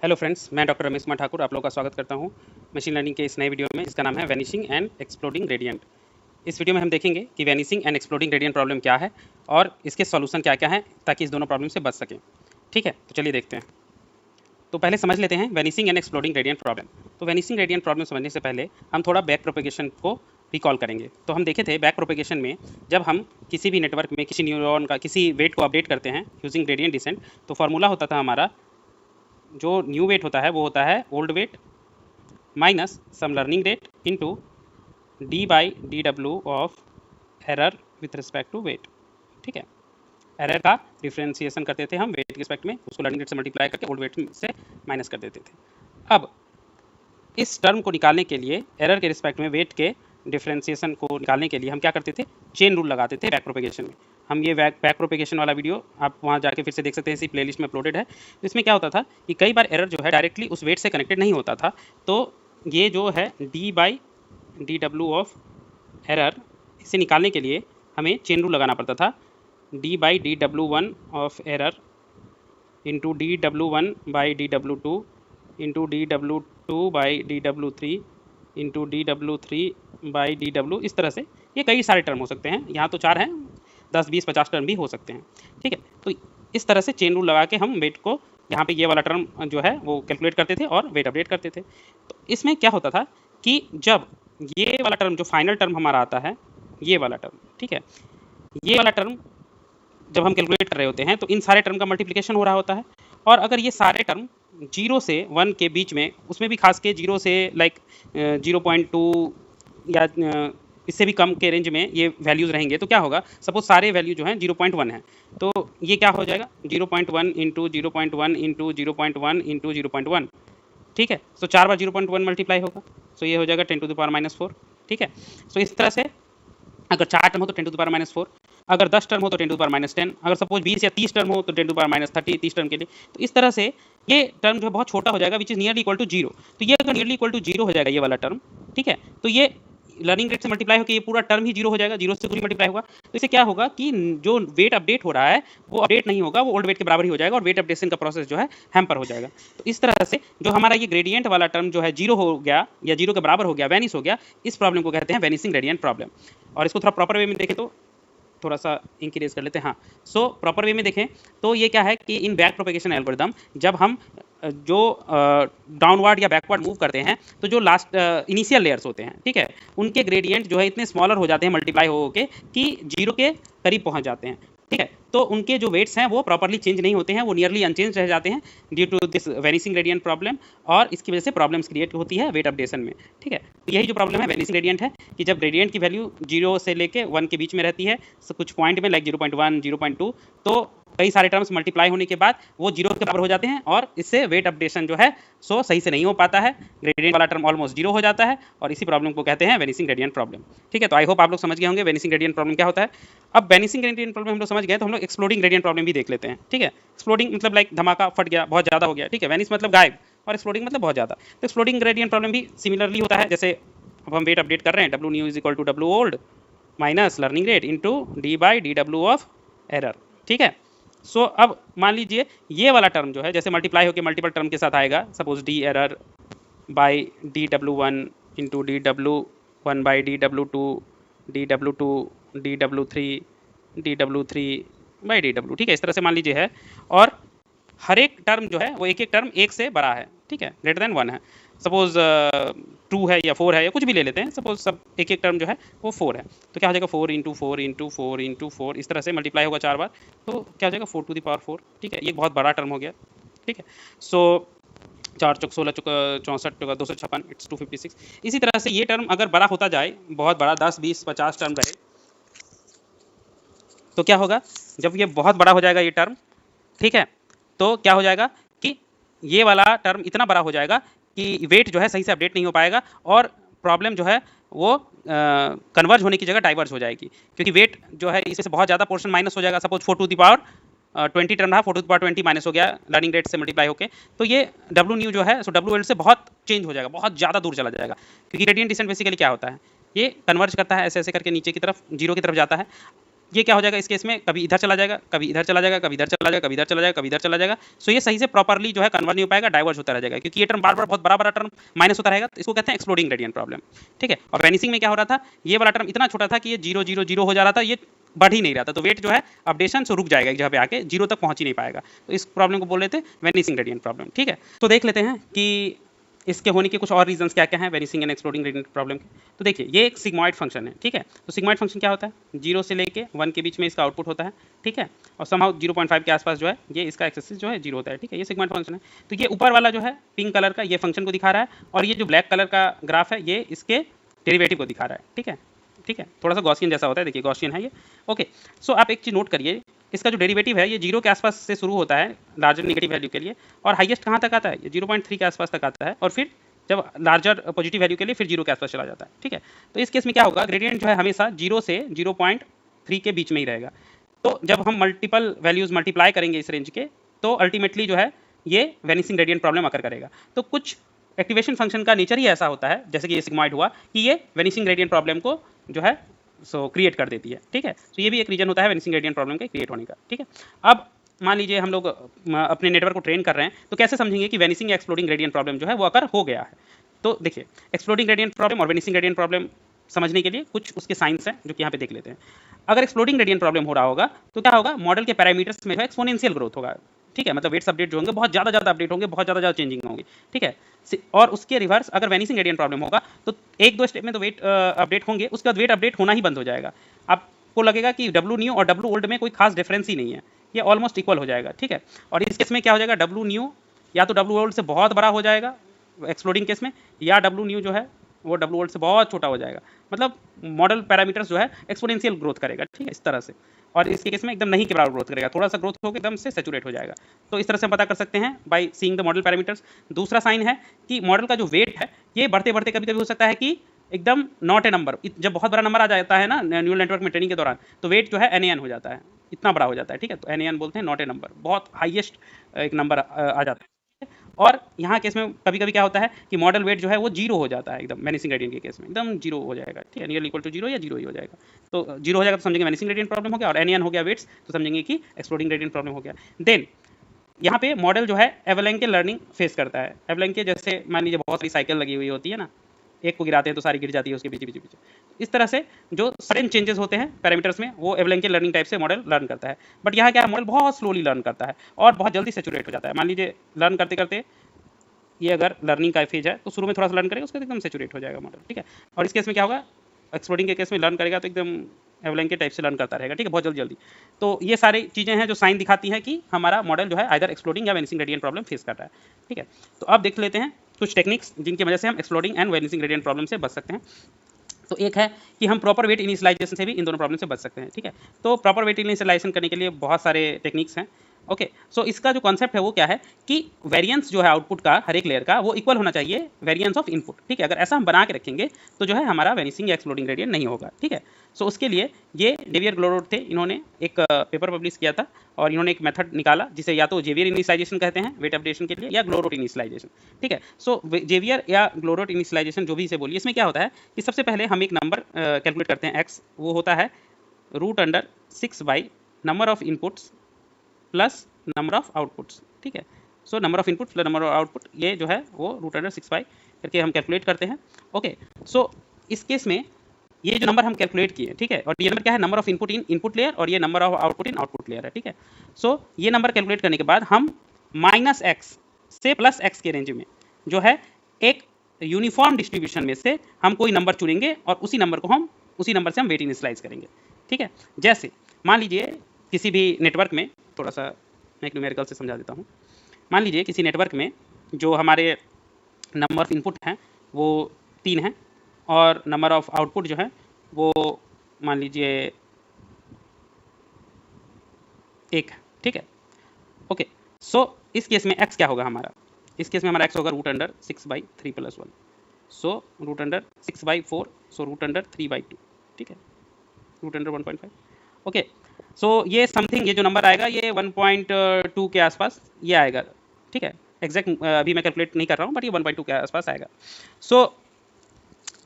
Hello friends, मैं doctor Ramesh Kumar Thakur आप लोगों का स्वागत करता हूं मशीन लर्निंग के इस नए वीडियो में जिसका नाम है वैनिशिंग एंड एक्सप्लोडिंग ग्रेडियंट। इस वीडियो में हम देखेंगे कि vanishing and exploding gradient problem क्या है और इसके सॉल्यूशन क्या क्या हैं ताकि इस दोनों प्रॉब्लम से बच सकें। ठीक है, तो चलिए देखते हैं। तो पहले समझ लेते हैं vanishing and exploding gradient problem. तो वैनिशिंग ग्रेडियंट प्रॉब्लम समझने से पहले हम थोड़ा बैक प्रोपेगेशन को रिकॉल करेंगे। तो हम देखे थे बैक प्रोपेगेशन में जब हम किसी भी नेटवर्क में किसी न्यूरॉन का किसी वेट को अपडेट करते हैं यूजिंग ग्रेडियंट डिसेंट, तो फार्मूला होता था हमारा, जो न्यू वेट होता है वो होता है old weight minus sum learning rate into d by d W of error with respect to weight. ठीक है, एरर का डिफ्रेंसिएशन करते थे हम वेट के रिस्पेक्ट में, उसको लर्निंग रेट से मल्टीप्लाई करके ओल्ड वेट से माइनस कर देते थे। अब इस टर्म को निकालने के लिए एरर के रिस्पेक्ट में वेट के डिफ्रेंसिएशन को निकालने के लिए हम क्या करते थे, चेन रूल लगाते थे बैक प्रोपेगेशन में। हम ये बैक प्रोपेगेशन वाला वीडियो आप वहाँ जाके फिर से देख सकते हैं, इसी प्लेलिस्ट में अपलोडेड है। तो इसमें क्या होता था कि कई बार एरर जो है डायरेक्टली उस वेट से कनेक्टेड नहीं होता था, तो ये जो है D by d W of error, इसे निकालने के लिए हमें चेन रूल लगाना पड़ता था। D by d W one of error into D W one by d W two into D W two by d W three into D W three by d W. इस तरह से ये कई सारे term हो सकते हैं, यहाँ तो 4 हैं, 10, 20, 50 टर्म भी हो सकते हैं। ठीक है, तो इस तरह से चेन रूल लगा के हम वेट को, यहाँ पे ये वाला टर्म जो है वो कैलकुलेट करते थे और वेट अपडेट करते थे। तो इसमें क्या होता था कि जब ये वाला टर्म जो फाइनल टर्म हमारा आता है, ये वाला टर्म, ठीक है, ये वाला टर्म जब हम कैलकुलेट कर रहे होते हैं तो इन सारे टर्म का मल्टीप्लिकेशन हो रहा होता है। और अगर ये सारे टर्म 0 से 1 के बीच में, उसमें भी खास के 0 से लाइक 0.2 या इससे भी कम के रेंज में ये वैल्यूज़ रहेंगे, तो क्या होगा, सपोज सारे वैल्यू जो हैं 0.1 है, तो ये क्या हो जाएगा 0.1 इंटू 0.1 इंटू 0.1 इंटू 0.1। ठीक है, तो 4 बार 0.1 मल्टीप्लाई होगा, तो ये हो जाएगा 10 टू द पावर -4। ठीक है, तो इस तरह से अगर 4 टर्म हो तो 10 टू द पावर -4, अगर 10 टर्म हो तो 10 टू द पावर -10, अगर सपोज 20 या 30 टर्म हो तो 10 टू द पावर -30 30 टर्म के लिए। तो इस तरह से ये टर्म जो है बहुत छोटा हो जाएगा, which is nearly equal to 0। तो ये अगर नियरली इक्वल टू 0 हो जाएगा ये वाला टर्म, ठीक है, तो ये लर्निंग रेट से मल्टीप्लाई होकर ये पूरा टर्म ही 0 हो जाएगा, 0 से पूरी मल्टीप्लाई होगा। तो इससे क्या होगा कि जो वेट अपडेट हो रहा है वो अपडेट नहीं होगा, वो ओल्ड वेट के बराबर ही हो जाएगा और वेट अपडेशन का प्रोसेस जो है हैम्पर हो जाएगा। तो इस तरह से जो हमारा ये ग्रेडियंट वाला टर्म जो है 0 हो गया या 0 के बराबर हो गया, वैनिश हो गया, इस प्रॉब्लम को कहते हैं वैनिशिंग ग्रेडियंट प्रॉब्लम। और इसको थोड़ा प्रॉपर वे में देखें तो थोड़ा सा इंक्रीज कर लेते हैं। हाँ, सो प्रॉपर वे में देखें तो ये क्या है कि इन बैक प्रोपेगेशन एल्गोरिदम जब हम जो डाउनवर्ड या बैकवर्ड मूव करते हैं, तो जो लास्ट इनिशियल लेयर्स होते हैं, ठीक है, उनके ग्रेडियंट जो है इतने स्मॉलर हो जाते हैं मल्टीप्लाई हो के कि 0 के करीब पहुंच जाते हैं। ठीक है, तो उनके जो वेट्स हैं वो प्रॉपर्ली चेंज नहीं होते हैं, वो नियरली अनचेंज रह जाते हैं due to this vanishing gradient problem, और इसकी वजह से प्रॉब्लम्स क्रिएट होती है वेट अपडेशन में। ठीक है, तो यही जो प्रॉब्लम है वैनिशिंग ग्रेडियंट है कि जब ग्रेडियंट की वैल्यू 0 से लेके 1 के बीच में रहती है, तो कुछ पॉइंट में लाइक 0.1 0.2, तो कई सारे टर्म्स मल्टीप्लाई होने के बाद वो 0 के बराबर हो जाते हैं और इससे वेट अपडेशन जो है सो सही से नहीं हो पाता है, ग्रेडियंट वाला टर्म ऑलमोस्ट 0 हो जाता है, और इसी प्रॉब्लम को कहते हैं वैनिशिंग ग्रेडियंट प्रॉब्लम। ठीक है, तो आई होप आप लोग समझ गए होंगे वैनिशिंग ग्रेडियंट प्रॉब्लम क्या होता है। अब वैनिशिंग ग्रेडियंट प्रॉब्लम हम लोग समझ गए, तो हम लोग एक्सप्लोडिंग ग्रेडियंट प्रॉब्लम भी देख लेते हैं। ठीक है, एक्सप्लोडिंग मतलब लाइक धमाका, फट गया, बहुत ज़्यादा हो गया। ठीक है, वैनिश मतलब गायब और एक्सप्लोडिंग मतलब बहुत ज़्यादा। तो एक्सप्लोडिंग ग्रेडियंट प्रॉब्लम भी सिमिलरली होता है, जैसे अब हम वेट अपडेट कर रहे हैं, W new is equal to W old minus learning rate into d by d W of error. ठीक है, सो अब मान लीजिए ये वाला टर्म जो है जैसे मल्टीप्लाई होकर मल्टीपल टर्म के साथ आएगा, suppose D error by d W one into D W one by d W two D W two D W three by d W. ठीक है, इस तरह से मान लीजिए है, और हर एक टर्म जो है वो एक एक टर्म 1 से बड़ा है, ठीक है, ग्रेटर देन 1 है। सपोज 2 है या 4 है या कुछ भी ले लेते हैं, सपोज सब एक एक टर्म जो है वो 4 है, तो क्या हो जाएगा 4 इंटू 4 इंटू 4 इंटू 4, इस तरह से मल्टीप्लाई होगा 4 बार, तो क्या हो जाएगा 4 टू द पावर 4। ठीक है, ये बहुत बड़ा टर्म हो गया। ठीक है, सो 4 चौक 16 चौक 64 256, इट्स 256। इसी तरह से ये टर्म अगर बड़ा होता जाए, बहुत बड़ा 10 20 50 टर्म रहे, तो क्या होगा जब ये बहुत बड़ा हो जाएगा ये टर्म, ठीक है, तो क्या हो जाएगा कि ये वाला टर्म इतना बड़ा हो जाएगा कि वेट जो है सही से अपडेट नहीं हो पाएगा और प्रॉब्लम जो है वो कन्वर्ज होने की जगह डाइवर्ज हो जाएगी, क्योंकि वेट जो है इसमें से बहुत ज़्यादा पोर्शन माइनस हो जाएगा। Suppose 4 to the power 20 term रहा, 4 टू द पावर 20 माइनस हो गया लर्निंग रेट से मल्टीप्लाई होके, तो ये डब्ल्यू न्यू जो है सो डब्ल्यू एल से बहुत चेंज हो जाएगा, बहुत ज़्यादा दूर चला जाएगा, क्योंकि ग्रेडियंट डिसेंट बेसिकली क्या होता है, ये कन्वर्ज करता है ऐसे ऐसे करके नीचे की तरफ 0 की तरफ जाता है। ये क्या हो जाएगा इस केस में, कभी इधर चला जाएगा, कभी इधर चला जाएगा, कभी इधर चला जाएगा, कभी इधर चला जाएगा, कभी इधर चला जाएगा। सो ये सही से प्रॉपर्ली जो है कन्वर्ट नहीं हो पाएगा, डाइवर्ज होता रह जाएगा, क्योंकि ये टर्म बार बार बहुत बड़ा बड़ा टर्म माइनस होता रहेगा, तो इसको कहते हैं एक्सप्लोडिंग ग्रेडियंट प्रॉब्लम। ठीक है, और वेनिसिंग में क्या हो रहा था, ये वाला टर्म इतना छोटा था कि ये 0 0 0 हो जा रहा था, ये बढ़ ही नहीं रहा था, तो वेट जो है अपडेशन से रुक जाएगा एक जगह पे आके, 0 तक पहुंच ही नहीं पाएगा। तो इस प्रॉब्लम को बोल रहे थे वेनिसिंग ग्रेडियंट प्रॉब्लम। ठीक है, तो देख लेते हैं कि इसके होने के कुछ और रीजंस क्या क्या हैं vanishing and exploding gradient problem के। तो देखिए ये एक सिग्मॉइड फंक्शन है। ठीक है, तो सिग्मॉइड फंक्शन क्या होता है, 0 से लेके 1 के बीच में इसका आउटपुट होता है। ठीक है, और समहाउ 0.5 के आसपास जो है ये इसका एक्सेसिस जो है 0 होता है। ठीक है, ये सिग्मॉइड फंक्शन है। तो ये ऊपर वाला जो है पिंक कलर का ये फंक्शन को दिखा रहा है, और ये जो ब्लैक कलर का ग्राफ है ये इसके डेरिवेटिव को दिखा रहा है। ठीक है, ठीक है, थोड़ा सा गॉसियन जैसा होता है, देखिए गॉसियन है ये। ओके, सो आप एक चीज़ नोट करिए, इसका जो डेरिवेटिव है ये 0 के आसपास से शुरू होता है लार्जर नेगेटिव वैल्यू के लिए, और हाईएस्ट कहाँ तक आता है, ये 0.3 के आसपास तक आता है, और फिर जब लार्जर पॉजिटिव वैल्यू के लिए फिर 0 के आसपास चला जाता है। ठीक है, तो इस केस में क्या होगा, ग्रेडियंट जो है हमेशा 0 से 0.3 के बीच में ही रहेगा। तो जब हम मल्टीपल वैल्यूज मल्टीप्लाई करेंगे इस रेंज के, तो अल्टीमेटली जो है ये वेनिसिंग ग्रेडियंट प्रॉब्लम अकर करेगा। तो कुछ एक्टिवेशन फंक्शन का नेचर ही ऐसा होता है, जैसे कि ये सिग्मॉइड हुआ, कि ये वेनिसिंग ग्रेडियंट प्रॉब्लम को जो है क्रिएट कर देती है। ठीक है, तो ये भी एक रीजन होता है वेनिसिंग ग्रेडियंट प्रॉब्लम के क्रिएट होने का। ठीक है, अब मान लीजिए हम लोग अपने नेटवर्क को ट्रेन कर रहे हैं, तो कैसे समझेंगे कि वेनिसिंग या एक्सप्लोडिंग ग्रेडियंट प्रॉब्लम जो है वो अकर हो गया है। तो देखिए एक्सप्लोडिंग ग्रेडियंट प्रॉब्लम और वेनिसिंग ग्रेडियंट प्रॉब्लम समझने के लिए कुछ उसके साइंस हैं जो कि यहाँ पे देख लेते हैं। अगर एक्सप्लोडिंग ग्रेडियंट प्रॉब्लम हो रहा होगा तो क्या होगा, मॉडल के पैरामीटर्स में जो है एक्सपोनेंशियल ग्रोथ होगा। ठीक है, मतलब वेट्स अपडेट जो होंगे बहुत ज़्यादा अपडेट होंगे, बहुत ज़्यादा चेंजिंग होंगे। ठीक है, और उसके रिवर्स अगर वेनिसिंग ग्रेडियंट प्रॉब्लम होगा तो 1-2 स्टेप में तो वेट अपडेट होंगे, उसके बाद वेट अपडेट होना ही बंद हो जाएगा। आपको लगेगा कि डब्ल्यू न्यू और डब्ल्यू ओल्ड में कोई खास डिफरेंस ही नहीं है, ये ऑलमोस्ट इक्वल हो जाएगा। ठीक है, और इस केस में क्या हो जाएगा, डब्ल्यू न्यू या तो डब्ल्यू ओल्ड से बहुत बड़ा हो जाएगा एक्सप्लोडिंग केस में, या डब्ल्यू न्यू जो है वो डब्ल्यू ओल्ड से बहुत छोटा हो जाएगा। मतलब मॉडल पैरामीटर्स जो है एक्सपोनेंशियल ग्रोथ करेगा। ठीक है, इस तरह से। और इसके केस में एकदम नहीं के बराबर ग्रोथ करेगा, थोड़ा सा ग्रोथ होकर एकदम से सैचुरेट हो जाएगा। तो इस तरह से हम पता कर सकते हैं by seeing the model parameters. दूसरा साइन है कि मॉडल का जो वेट है ये बढ़ते बढ़ते कभी कभी हो सकता है कि एकदम नॉट ए नंबर, जब बहुत बड़ा नंबर आ जाता है ना न्यूरल नेटवर्क में ट्रेनिंग के दौरान, तो वेट जो है NaN हो जाता है, इतना बड़ा हो जाता है। ठीक है, तो NaN बोलते हैं, नॉट ए नंबर, बहुत हाईएस्ट एक नंबर आ जाता है। और यहाँ केस में कभी कभी क्या होता है कि मॉडल वेट जो है वो 0 हो जाता है, एकदम वेनिसिंग ग्रेडियंट के केस में एकदम 0 हो जाएगा। ठीक है, नियर इक्वल टू 0 या 0 ही हो जाएगा। तो 0 हो जाएगा तो समझेंगे वेनिसिंग ग्रेडियंट प्रॉब्लम हो गया, और NaN हो गया वेट्स तो समझेंगे कि एक्सप्लोडिंग ग्रेडियंट प्रॉब्लम हो गया। देन यहाँ पे मॉडल जो है एवलैंके लर्निंग फेस करता है। एवलैंके जैसे मान लीजिए बहुत सारी साइकिल लगी हुई होती है ना, एक को गिराते हैं तो सारी गिर जाती है उसके पीछे पीछे पीछे। इस तरह से जो सडन चेंजेस होते हैं पैरामीटर्स में वो एवलैंके लर्निंग टाइप से मॉडल लर्न करता है। बट यहाँ क्या है, मॉडल बहुत स्लोली लर्न करता है और बहुत जल्दी सेचुरेट हो जाता है। मान लीजिए लर्न करते करते ये अगर लर्निंग का फेज है तो शुरू में थोड़ा सा लर्न करेगा, उसके बाद एकदम सेचुरेट हो जाएगा मॉडल। ठीक है, और इस केस में क्या होगा, एक्सप्लोडिंग के केस में लर्न करेगा तो एकदम एवलैंके टाइप से लर्न करता रहेगा। ठीक है, बहुत जल्दी जल्दी। तो ये सारी चीज़ें हैं जो साइन दिखाती हैं कि हमारा मॉडल जो है आइदर एक्सप्लोडिंग या वेनिसिंग ग्रेडियंट प्रॉब्लम फेस कर रहा है। ठीक है, तो अब देख लेते हैं कुछ टेक्निक्स जिनकी वजह से हम exploding and vanishing gradient problem से बच सकते हैं। तो एक है कि हम प्रॉपर वेट इनिशियलाइजेशन से भी इन दोनों प्रॉब्लम से बच सकते हैं। ठीक है, तो प्रॉपर वेट इनिशियलाइजेशन करने के लिए बहुत सारे टेक्निक्स हैं। ओके, सो इसका जो कॉन्सेप्ट है वो क्या है कि वेरिएंस जो है आउटपुट का हर एक लेयर का वो इक्वल होना चाहिए वेरिएंस ऑफ इनपुट। ठीक है, अगर ऐसा हम बना के रखेंगे तो जो है हमारा वेनिसिंग या एक्सप्लोडिंग ग्रेडियंट नहीं होगा। ठीक है, सो उसके लिए ये डेवियर ग्लोरोड थे, इन्होंने एक पेपर पब्लिश किया था और इन्होंने एक मेथड निकाला जिसे या तो जेवियर इनिशियलाइजेशन कहते हैं वेट अपडेशन के लिए, या ग्लोरोड इनिशियलाइजेशन। ठीक है, सो जेवियर या ग्लोरोड इनिशियलाइजेशन जो भी इसे बोलिए, इसमें क्या होता है कि सबसे पहले हम एक नंबर कैलकुलेट करते हैं x, वो होता है √6 number of inputs plus number of outputs. ठीक है, so number of input plus number of output ये जो है वो √6 करके हम कैलकुलेट करते हैं। ओके, सो इस केस में ये जो नंबर हम कैलकुलेट किए, ठीक है, और ये नंबर क्या है, number of input in input layer, और ये number of output in output layer है। ठीक है, सो ये नंबर कैलकुलेट करने के बाद हम -x से +x के रेंज में जो है एक यूनिफॉर्म डिस्ट्रीब्यूशन में से हम कोई नंबर चुनेंगे और उसी नंबर से हम वेट इनिशियलाइज करेंगे। ठीक है, जैसे मान लीजिए किसी भी नेटवर्क में, थोड़ा सा मैं एक न्यूमेरिकल से समझा देता हूँ। मान लीजिए किसी नेटवर्क में जो हमारे नंबर ऑफ इनपुट हैं वो 3 हैं और नंबर ऑफ आउटपुट जो है वो मान लीजिए 1 है। ठीक है, ओके, सो इस केस में x क्या होगा हमारा, इस केस में हमारा x होगा √6/3 + 1, सो √6/4, सो √3/2। ठीक है, √1.5। ओके, सो ये समथिंग, ये जो नंबर आएगा ये 1.2 के आसपास ये आएगा। ठीक है, एग्जैक्ट अभी मैं कैलकुलेट नहीं कर रहा हूँ बट ये 1.2 के आसपास आएगा। सो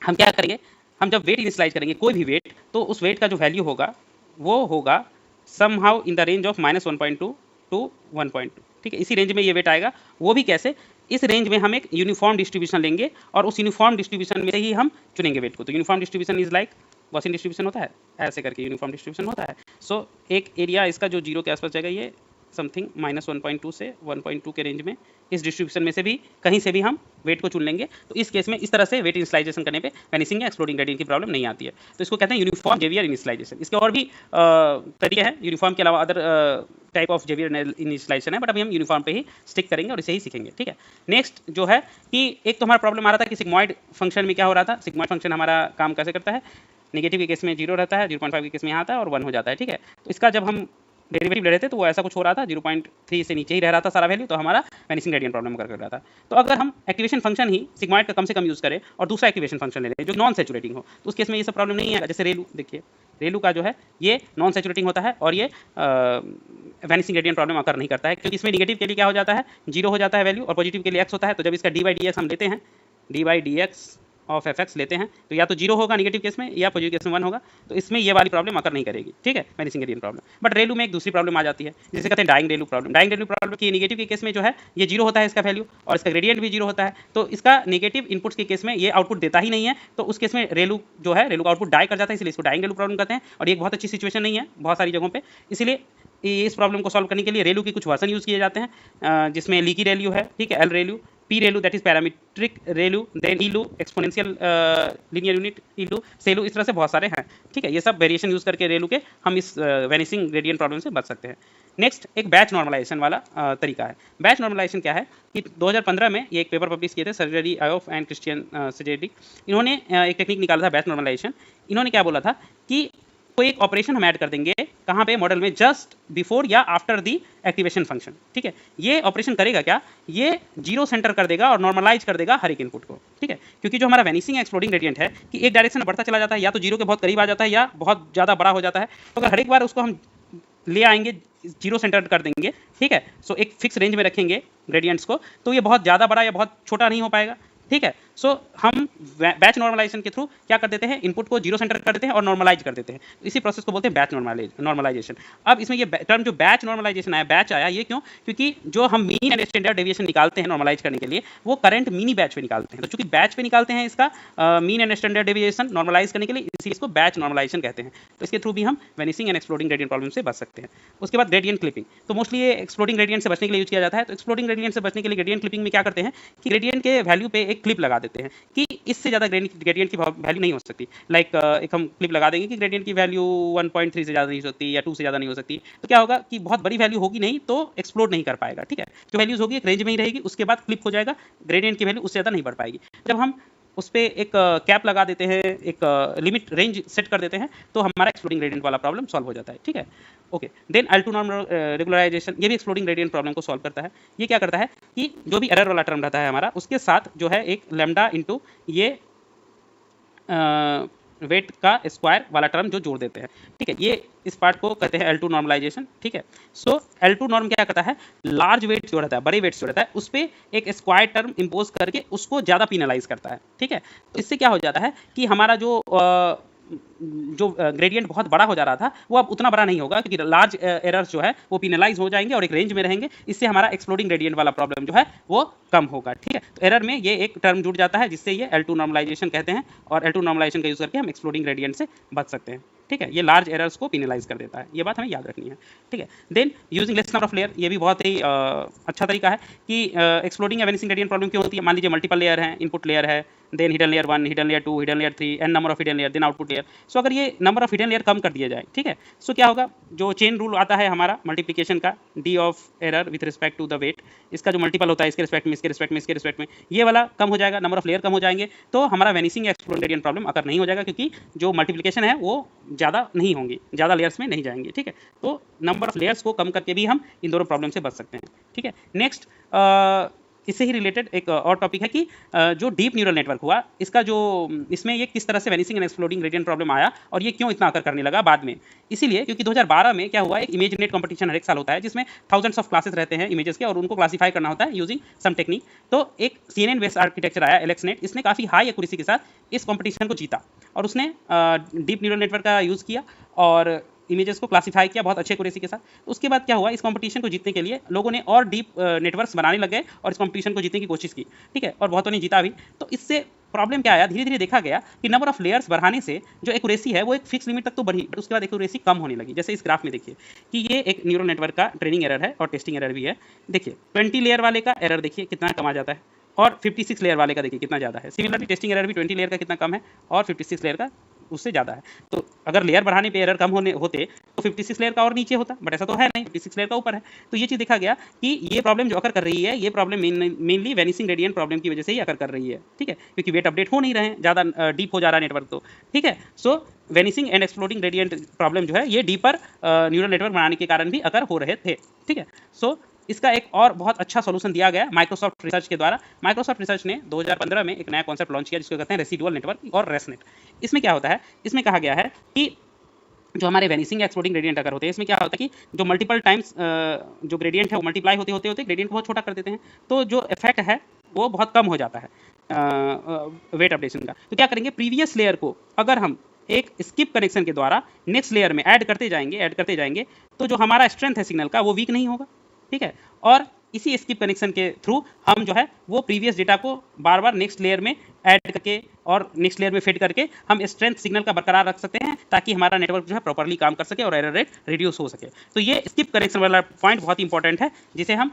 हम क्या करेंगे, हम जब वेट इनिशियलाइज करेंगे कोई भी वेट, तो उस वेट का जो वैल्यू होगा वो होगा somehow in the range of -1.2 to 1.2, ठीक है, इसी रेंज में ये वेट आएगा। वो भी कैसे, इस रेंज में हम एक यूनिफॉर्म डिस्ट्रीब्यूशन लेंगे और उस यूनिफॉर्म डिस्ट्रीब्यूशन में ही हम चुनेंगे वेट को। तो uniform distribution is like Gaussian distribution होता है, ऐसे करके यूनिफॉर्म डिस्ट्रीब्यूशन होता है। सो एक एरिया इसका जो 0 के आसपास जाएगा, ये समथिंग -1.2 से 1.2 के रेंज में, इस डिस्ट्रीब्यूशन में से भी कहीं से भी हम वेट को चुन लेंगे। तो इस केस में इस तरह से वेट इनिशियलाइजेशन करने पे वैनिसिंग या एक्सप्लोडिंग ग्रेडियंट की प्रॉब्लम नहीं आती है। तो इसको कहते हैं यूनिफॉर्म जेवियर इनिशियलाइजेशन। इसके और भी तरीके हैं, यूनिफॉर्म के अलावा other type of Xavier initialization है, बट अभी हम यूनिफॉर्म पे ही स्टिक करेंगे और इसे ही सीखेंगे, ठीक है। नेक्स्ट जो है कि एक तो हमारा प्रॉब्लम आ रहा था कि सिग्मॉइड फंक्शन में क्या हो रहा था। सिग्मॉइड फंक्शन हमारा काम कैसे करता है, नेगेटिव के केस में 0 रहता है, 0.5 के केस में यहाँ आता है और 1 हो जाता है, ठीक है। तो इसका जब हम डेरिवेटिव ले रहे थे तो वो ऐसा कुछ हो रहा था, 0.3 से नीचे ही रह रहा था सारा वैल्यू, तो हमारा वैनिसिंग ग्रेडियंट प्रॉब्लम कर रहा था। तो अगर हम एक्टिवेशन फंक्शन ही सिग्मॉइड का कम से कम यूज़ करें और दूसरा एक्टिवेशन फंक्शन ले लें जो नॉन सैचुरेटिंग हो, तो उस केस में ये सब प्रॉब्लम नहीं है। जैसे रेलू, देखिए रेलू का जो है ये नॉन सैचुरेटिंग होता है और ये वैनिसिंग ग्रेडियंट प्रॉब्लम अकर नहीं करता है, क्योंकि इसमें निगेटिव के लिए क्या हो जाता है, 0 हो जाता है वैल्यू, और पॉजिटिव के लिए x होता है। तो जब इसका dy/dx हम लेते हैं, dy/dx ऑफ fx लेते हैं, तो या तो 0 होगा निगेटिव केस में या पॉजिटिव केस में 1 होगा। तो इसमें ये वाली प्रॉब्लम अकर नहीं करेगी, ठीक है, वैनिसिंग ग्रेडियंट प्रॉब्लम। बट रेलू में एक दूसरी प्रॉब्लम आ जाती है जिसे कहते हैं डाइंग रेलू प्रॉब्लम। डाइंग रेलू प्रॉब्लम की निगेटिव के केस में जो है ये 0 होता है इसका वैल्यू, और इसका ग्रेडियंट भी 0 होता है। तो इसका नेगेटिव इनपुट्स के केस में ये आउटपुट देता ही नहीं है, तो उस केस में रेलू जो है, रेलू का आउटपुट डाई कर जाता है, इसलिए इसको डाइंग रेलू प्रॉब्लम कहते हैं। और ये एक बहुत अच्छी सिचुएशन नहीं है बहुत सारी जगहों पे, इसलिए इस प्रॉब्लम को सॉल्व करने के लिए रेलू की कुछ वर्जन यूज़ किए जाते हैं, जिसमें लीकी रेलू है, ठीक है, L ReLU, P ReLU that is parametric ReLU, then ELU exponential linear unit ELU, SELU, इस तरह से बहुत सारे हैं, ठीक है। ये सब वेरिएशन यूज़ करके रेलू के हम इस वैनिसिंग ग्रेडियंट प्रॉब्लम से बच सकते हैं। नेक्स्ट एक बैच नॉर्मलाइजेशन वाला तरीका है। बैच नॉर्मलाइजेशन क्या है कि 2015 में ये एक पेपर पब्लिश किए थे, सर्जरी आयोफ एंड क्रिश्चियन सेजेडिक, इन्होंने एक टेक्निक निकाला था बैच नॉर्मलाइजेशन। इन्होंने क्या बोला था कि कोई एक ऑपरेशन हम ऐड कर देंगे कहाँ पे, मॉडल में, जस्ट बिफोर या आफ्टर दी एक्टिवेशन फंक्शन, ठीक है। ये ऑपरेशन करेगा क्या, ये 0 सेंटर कर देगा और नॉर्मलाइज कर देगा हर एक इनपुट को, ठीक है। क्योंकि जो हमारा वैनिसिंग एक्सप्लोडिंग ग्रेडियंट है कि एक डायरेक्शन में बढ़ता चला जाता है, या तो 0 के बहुत करीब आ जाता है या बहुत ज़्यादा बड़ा हो जाता है। तो अगर हर एक बार उसको हम ले आएंगे 0 सेंटर कर देंगे, ठीक है, सो एक फिक्स रेंज में रखेंगे ग्रेडियंट्स को, तो ये बहुत ज़्यादा बड़ा या बहुत छोटा नहीं हो पाएगा, ठीक है। सो हम बैच नॉर्मलाइजेशन के थ्रू क्या कर देते हैं, इनपुट को 0 सेंटर कर देते हैं और नॉर्मलाइज कर देते हैं। इसी प्रोसेस को बोलते हैं बैच नॉर्मलाइजेशन। अब इसमें ये टर्म जो बैच नॉर्मलाइजेशन आया, बैच आया ये क्यों, क्योंकि जो हम मीन एंड स्टैंडर्ड डेविएशन निकालते हैं नॉर्मलाइज करने के लिए, वो करंट मिनी बैच पे निकालते हैं। तो चूंकि बैच पे निकालते हैं इसका mean and standard deviation normalize करने के लिए, इसी इसको बैच नॉर्मलाइजेशन कहते हैं। तो इसके थ्रू भी हम वैनिसिंग एंड एक्सप्लोडिंग ग्रेडियंट प्रॉब्लम से बच सकते हैं। उसके बाद ग्रेडियंट क्लिपिंग, तो मोस्टली ये एक्सप्लोडिंग ग्रेडियंट से बचने के लिए यूज किया जाता है। तो एक्सप्लोडिंग ग्रेडियंट से बचने के लिए ग्रेडियंट क्लिपिंग में क्या करते हैं कि ग्रेडियंट के वैल्यू पे एक क्लिप लगा देते हैं कि इससे ज़्यादा ग्रेडियंट की वैल्यू नहीं हो सकती। लाइक एक हम क्लिप लगा देंगे कि ग्रेडियंट की वैल्यू 1.3 से ज़्यादा नहीं हो सकती या 2 से ज़्यादा नहीं हो सकती। तो क्या होगा कि बहुत बड़ी वैल्यू होगी नहीं तो एक्सप्लोड नहीं कर पाएगा, ठीक है। जो वैल्यूज होगी एक रेंज में ही रहेगी, उसके बाद क्लिप हो जाएगा, ग्रेडियंट की वैल्यू उससे ज़्यादा नहीं बढ़ पाएगी। जब हम उस पर एक कैप लगा देते हैं, एक लिमिट रेंज सेट कर देते हैं, तो हमारा एक्सप्लोडिंग ग्रेडियंट वाला प्रॉब्लम सॉल्व हो जाता है, ठीक है। Okay, then L2 norm regularisation, ये भी एक्सप्लोडिंग ग्रेडियंट प्रॉब्लम को सॉल्व करता है। ये क्या करता है कि जो भी एरर वाला टर्म रहता है हमारा, उसके साथ जो है एक लैम्डा इंटू ये वेट का स्क्वायर वाला टर्म जो जोड़ देते हैं, ठीक है। ये इस पार्ट को कहते हैं L2 नॉर्मलाइजेशन, ठीक है। सो L2 नॉर्म क्या करता है, लार्ज वेट जो रहता है, बड़े वेट जो रहता है, उस पर एक स्क्वायर टर्म इंपोज करके उसको ज़्यादा पिनलाइज करता है, ठीक है। तो इससे क्या हो जाता है कि हमारा जो ग्रेडियंट बहुत बड़ा हो जा रहा था वो अब उतना बड़ा नहीं होगा, क्योंकि लार्ज एरर्स जो है वो पिनलाइज हो जाएंगे और एक रेंज में रहेंगे। इससे हमारा एक्सप्लोडिंग ग्रेडियंट वाला प्रॉब्लम जो है वो कम होगा, ठीक है। तो एरर में ये एक टर्म जुड़ जाता है जिससे ये L2 नॉर्मलाइजेशन कहते हैं, और L2 नॉर्मलाइजेशन का यूज़ करके हम एक्सप्लोडिंग ग्रेडियंट से बच सकते हैं, ठीक है। ये लार्ज एरर्स को पिनलाइज कर देता है, ये बात हमें याद रखनी है, ठीक है। Then using less number of layer, ये भी बहुत ही अच्छा तरीका है कि एक्सप्लोडिंग या वैनिसिंग ग्रेडियंट प्रॉब्लम क्यों होती है। मान लीजिए मल्टीपल लेयर है, इनपुट लेयर है, then hidden layer 1, hidden layer 2, hidden layer 3, n number of hidden layer, then output layer. So अगर ये नंबर ऑफ हिडन लेयर कम कर दिया जाए, ठीक है, सो क्या होगा, जो चेन रूल आता है हमारा मल्टीप्लिकेशन का, d of error with respect to the weight, इसका जो मल्टीपल होता है इसके रिस्पेक्ट में, इसके रिस्पेक्ट में, इसके रिस्पेक्ट में, ये वाला कम हो जाएगा, नंबर ऑफ लेयर कम हो जाएंगे, तो हमारा वैनिसिंग या एक्सप्लोडिंग ग्रेडियंट प्रॉब्लम अगर नहीं हो जाएगा, क्योंकि जो मल्टीप्लिकेशन है वो ज़्यादा नहीं होंगी, ज़्यादा लेयर्स में नहीं जाएंगे, ठीक है। तो नंबर ऑफ लेयर्स को कम करके भी हम इन दोनों प्रॉब्लम से बच सकते हैं, ठीक है। नेक्स्ट इससे ही रिलेटेड एक और टॉपिक है कि जो डीप न्यूरल नेटवर्क हुआ, इसका जो इसमें ये किस तरह से वैनिसिंग एंड एक्सप्लोडिंग ग्रेडियंट प्रॉब्लम आया और ये क्यों इतना अकर करने लगा बाद में। इसीलिए क्योंकि 2012 में क्या हुआ, एक इमेज नेट कंपटीशन हर एक साल होता है जिसमें थाउजेंड्स ऑफ क्लासेस रहते हैं इमेजेस के, और उनको क्लासीफाई करना होता है यूजिंग सम टेक्निक। तो एक CNN बेस्ड आर्किटेक्चर आया एलेक्सनेट, इसने काफ़ी हाई एक्यूरेसी के साथ इस कॉम्पिटिशन को जीता, और उसने डीप न्यूरल नेटवर्क का यूज़ किया और इमेजेस को क्लासीफाई किया बहुत अच्छे एक्यूरेसी के साथ। उसके बाद क्या हुआ, इस कंपटीशन को जीतने के लिए लोगों ने और डीप नेटवर्क्स बनाने लग गए और इस कंपटीशन को जीतने की कोशिश की, ठीक है, और बहुतों ने जीता भी। तो इससे प्रॉब्लम क्या आया, धीरे धीरे देखा गया कि नंबर ऑफ लेयर्स बढ़ाने से जो एक्यूरेसी है वो एक फिक्स लिमिट तक तो बढ़ी, बट उसके बाद एक्यूरेसी कम होने लगी। जैसे इस ग्राफ में देखिए कि ये एक न्यूरल नेटवर्क का ट्रेनिंग एरर है और टेस्टिंग एरर भी है। देखिए 20 लेयर वाले का एरर देखिए कितना कम आ जाता है और 56 लेयर वाले का देखिए कितना ज़्यादा है। सिमिलरली टेस्टिंग एरर भी 20 लेयर का कितना कम है और 56 लेयर का उससे ज़्यादा है। तो अगर लेयर बढ़ाने पे एरर कम होते तो 56 लेयर का और नीचे होता, बट ऐसा तो है नहीं, 56 लेयर का ऊपर है। तो ये चीज़ देखा गया कि ये प्रॉब्लम जो अकर कर रही है, ये प्रॉब्लम मेनली वैनिसिंग रेडियंट प्रॉब्लम की वजह से ही अकर कर रही है, ठीक है, क्योंकि वेट अपडेट हो नहीं रहे हैं, ज़्यादा डीप हो जा रहा है नेटवर्क, तो ठीक है। So vanishing and exploding gradient problem जो है ये डीपर न्यूरल नेटवर्क बनाने के कारण भी अकर हो रहे थे, ठीक है। सो इसका एक और बहुत अच्छा सॉल्यूशन दिया गया माइक्रोसॉफ्ट रिसर्च के द्वारा। माइक्रोसॉफ्ट रिसर्च ने 2015 में एक नया कॉन्सेप्ट लॉन्च किया जिसको कहते हैं रेसिडुअल नेटवर्क और रेसनेट। इसमें क्या होता है, इसमें कहा गया है कि जो हमारे वैनिसिंग एक्सप्लोडिंग ग्रेडियंट अगर होते हैं, इसमें क्या होता है कि जो मल्टीपल टाइम्स जो ग्रेडियंट है वो मल्टीप्लाई होते होते होते ग्रेडियंट को बहुत छोटा कर देते हैं, तो जो इफेक्ट है वो बहुत कम हो जाता है वेट अपडेशन का। तो क्या करेंगे, प्रीवियस लेयर को अगर हम एक स्किप कनेक्शन के द्वारा नेक्स्ट लेयर में ऐड करते जाएंगे तो जो हमारा स्ट्रेंथ है सिग्नल का वो वीक नहीं होगा, ठीक है। और इसी स्किप कनेक्शन के थ्रू हम जो है वो प्रीवियस डेटा को बार बार नेक्स्ट लेयर में ऐड करके और नेक्स्ट लेयर में फिट करके हम स्ट्रेंथ सिग्नल का बरकरार रख सकते हैं ताकि हमारा नेटवर्क जो है प्रॉपर्ली काम कर सके और एरर रेट रिड्यूस हो सके। तो ये स्किप कनेक्शन वाला पॉइंट बहुत इंपॉर्टेंट है जिसे हम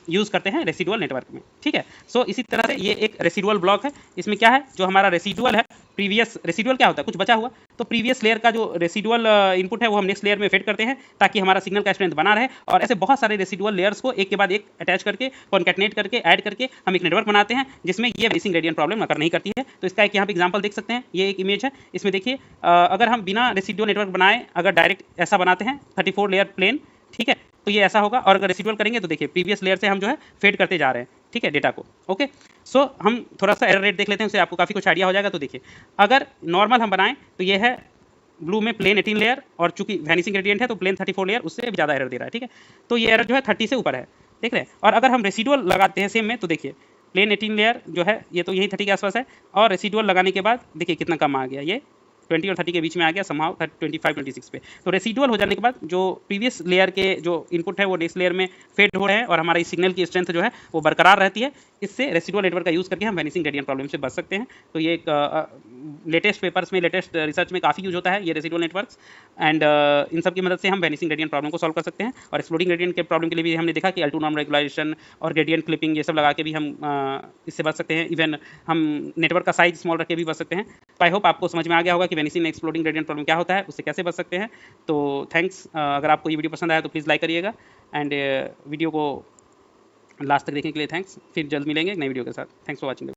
यूज़ करते हैं रेसिडुअल नेटवर्क में, ठीक है। सो इसी तरह से ये एक रेसिडुअल ब्लॉक है। इसमें क्या है, जो हमारा रेसिडुअल है, प्रीवियस रेसिडुअल क्या होता है, कुछ बचा हुआ, तो प्रीवियस लेयर का जो रेसिडुअल इनपुट है वो हम नेक्स्ट लेयर में फिट करते हैं ताकि हमारा सिग्नल का स्ट्रेंथ बना रहे। और ऐसे बहुत सारे रेसिडुअल लेयर्स को एक के बाद एक अटैच करके कॉन्कैटनेट करके ऐड करके हम एक नेटवर्क बनाते हैं जिसमें ये वैनिसिंग ग्रेडियंट प्रॉब्लम अकर नहीं करती है। तो इसका एक यहाँ पे एग्जांपल देख सकते हैं, ये एक इमेज है, इसमें देखिए अगर हम बिना रेसिडुअल नेटवर्क बनाए अगर डायरेक्ट ऐसा बनाते हैं 34 लेयर प्लेन, ठीक है, तो ये ऐसा होगा। और अगर रेसिडुअल करेंगे तो देखिए प्रीवियस लेयर से हम जो है फेड करते जा रहे हैं, ठीक है, डेटा को। ओके, सो हम थोड़ा सा एरर रेट देख लेते हैं, उससे आपको काफ़ी कुछ आइडिया हो जाएगा। तो देखिए अगर नॉर्मल हम बनाएं तो ये है ब्लू में प्लेन 18 लेयर और चूंकि वैनिसिंग ग्रेडियंट है तो प्लेन 34 लेयर उससे भी ज़्यादा एरर दे रहा है, ठीक है। तो ये एरर जो है 30 से ऊपर है, देख रहे हैं। और अगर हम रेसिडुअल लगाते हैं सेम में तो देखिए प्लेन 18 लेयर जो है ये तो यही 30 के आसपास है और रेसिडुअल लगाने के बाद देखिए कितना कम आ गया, ये 20 और 30 के बीच में आ गया, समहाउ 25-26 पे। तो रेसिडुअल हो जाने के बाद जो प्रीवियस लेयर के जो इनपुट है वो नेक्स्ट लेयर में फेड हो रहे हैं और हमारी सिग्नल की स्ट्रेंथ जो है वो बरकरार रहती है। इससे रेसिडुअल नेटवर्क का यूज़ करके हम वैनिसिंग ग्रेडियंट प्रॉब्लम से बच सकते हैं। तो ये एक लेटेस्ट पेपर्स में, लेटेस्ट रिसर्च में काफ़ी यूज होता है ये रेसिडुअल नेटवर्क्स एंड इन सब की मदद से हम वैनिसिंग ग्रेडियंट प्रॉब्लम को सॉल्व कर सकते हैं। और एक्सप्लोडिंग ग्रेडियंट के प्रॉब्लम के लिए भी हमने देखा कि L2 नॉर्म रेगुलेशन और ग्रेडियंट क्लिपिंग ये सब लगा के भी हम इससे बच सकते हैं। इवन हम नेटवर्क का साइज स्मॉल रख के भी बच सकते हैं। तो आई होप आपको समझ में आ गया होगा कि वैनिसिंग एक्सप्लोडिंग ग्रेडियंट प्रॉब्लम क्या होता है, उससे कैसे बच सकते हैं। तो थैंक्स, अगर आपको ये वीडियो पसंद आया तो प्लीज़ लाइक करिएगा एंड वीडियो को लास्ट तक देखने के लिए थैंक्स। फिर जल्द मिलेंगे एक नई वीडियो के साथ। Thanks for watching.